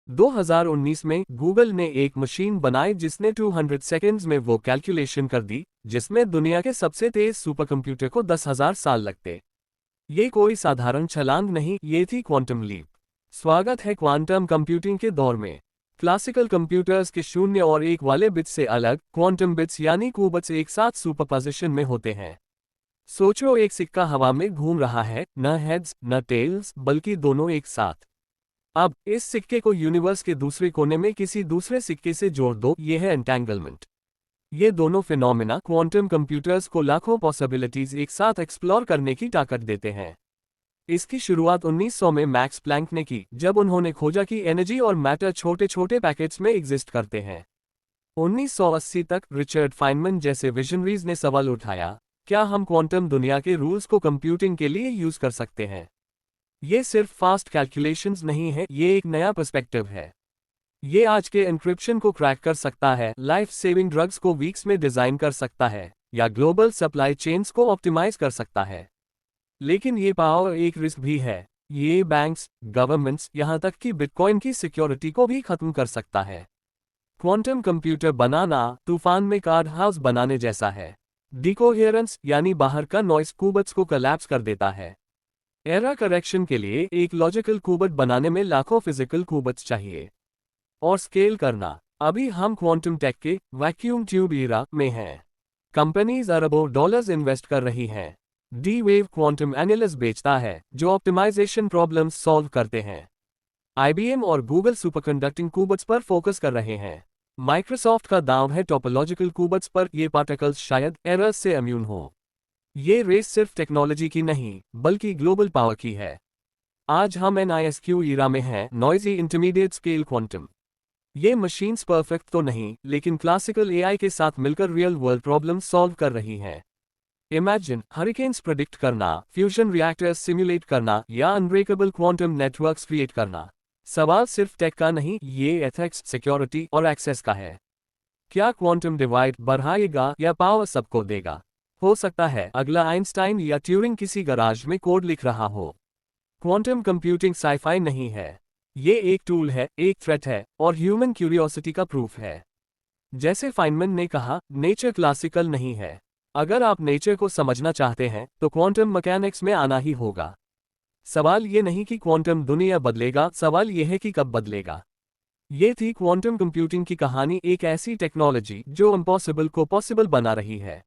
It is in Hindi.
2019 में गूगल ने एक मशीन बनाई जिसने 200 सेकेंड्स में वो कैलकुलेशन कर दी जिसमें दुनिया के सबसे तेज सुपरकंप्यूटर को 10,000 साल लगते। ये कोई साधारण छलांग नहीं, ये थी क्वांटम लीप। स्वागत है क्वांटम कंप्यूटिंग के दौर में। क्लासिकल कंप्यूटर्स के 0 और 1 वाले बिट्स से अलग क्वांटम बिट्स यानी क्यूबिट्स एक साथ सुपरपोजिशन में होते हैं। सोचो, एक सिक्का हवा में घूम रहा है, न हेड्स न टेल्स बल्कि दोनों एक साथ। अब इस सिक्के को यूनिवर्स के दूसरे कोने में किसी दूसरे सिक्के से जोड़ दो, ये है एंटेंगलमेंट। ये दोनों फिनोमेना क्वांटम कंप्यूटर्स को लाखों पॉसिबिलिटीज एक साथ एक्सप्लोर करने की ताकत देते हैं। इसकी शुरुआत 1900 में मैक्स प्लैंक ने की, जब उन्होंने खोजा कि एनर्जी और मैटर छोटे छोटे पैकेट्स में एग्जिस्ट करते हैं। 1980 तक रिचर्ड फाइनमैन जैसे विजनरीज ने सवाल उठाया, क्या हम क्वांटम दुनिया के रूल्स को कंप्यूटिंग के लिए यूज कर सकते हैं? ये सिर्फ फास्ट कैलकुलेशंस नहीं है, ये एक नया पर्सपेक्टिव है। ये आज के एन्क्रिप्शन को क्रैक कर सकता है, लाइफ सेविंग ड्रग्स को वीक्स में डिजाइन कर सकता है, या ग्लोबल सप्लाई चेन्स को ऑप्टिमाइज कर सकता है। लेकिन ये पावर एक रिस्क भी है। ये बैंक्स, गवर्नमेंट्स, यहां तक कि बिटकॉइन की सिक्योरिटी को भी खत्म कर सकता है। क्वांटम कंप्यूटर बनाना तूफान में कार्ड हाउस बनाने जैसा है। डिकोहेरेंस यानी बाहर का नॉइस क्यूबिट्स को कोलैप्स कर देता है। एरर करेक्शन के लिए एक लॉजिकल क्यूबिट बनाने में लाखों फिजिकल क्यूबिट्स चाहिए। और स्केल करना, अभी हम क्वांटम टेक के वैक्यूम ट्यूब एरा में हैं। कंपनीज अरबों डॉलर्स इन्वेस्ट कर रही हैं। D-Wave क्वांटम एनालिस्ट बेचता है, जो ऑप्टिमाइजेशन प्रॉब्लम्स सॉल्व करते हैं। IBM और गूगल सुपरकंडक्टिंग क्यूबिट्स पर फोकस कर रहे हैं। माइक्रोसॉफ्ट का दांव है टोपोलॉजिकल क्यूबिट्स पर, ये पार्टिकल्स शायद एरर्स से इम्यून हो। ये रेस सिर्फ टेक्नोलॉजी की नहीं, बल्कि ग्लोबल पावर की है। आज हम NISQ ईरा में हैं, नॉइजी इंटरमीडिएट स्केल क्वांटम। ये मशीन्स परफेक्ट तो नहीं, लेकिन क्लासिकल AI के साथ मिलकर रियल वर्ल्ड प्रॉब्लम सॉल्व कर रही हैं। इमेजिन हरिकेन्स प्रेडिक्ट करना, फ्यूजन रिएक्टर्स सिम्युलेट करना, या अनब्रेकेबल क्वांटम नेटवर्क्स क्रिएट करना। सवाल सिर्फ टेक का नहीं, ये एथिक्स, सिक्योरिटी और एक्सेस का है। क्या क्वांटम डिवाइड बढ़ाएगा या पावर सबको देगा? हो सकता है अगला आइंस्टाइन या ट्यूरिंग किसी गराज में कोड लिख रहा हो। क्वांटम कंप्यूटिंग साइफाई नहीं है, ये एक टूल है, एक थ्रेट है, और ह्यूमन क्यूरियोसिटी का प्रूफ है। जैसे फाइनमैन ने कहा, नेचर क्लासिकल नहीं है। अगर आप नेचर को समझना चाहते हैं तो क्वांटम मैकेनिक्स में आना ही होगा। सवाल ये नहीं कि क्वांटम दुनिया बदलेगा, सवाल ये है कि कब बदलेगा। ये थी क्वांटम कंप्यूटिंग की कहानी, एक ऐसी टेक्नोलॉजी जो इम्पॉसिबल को पॉसिबल बना रही है।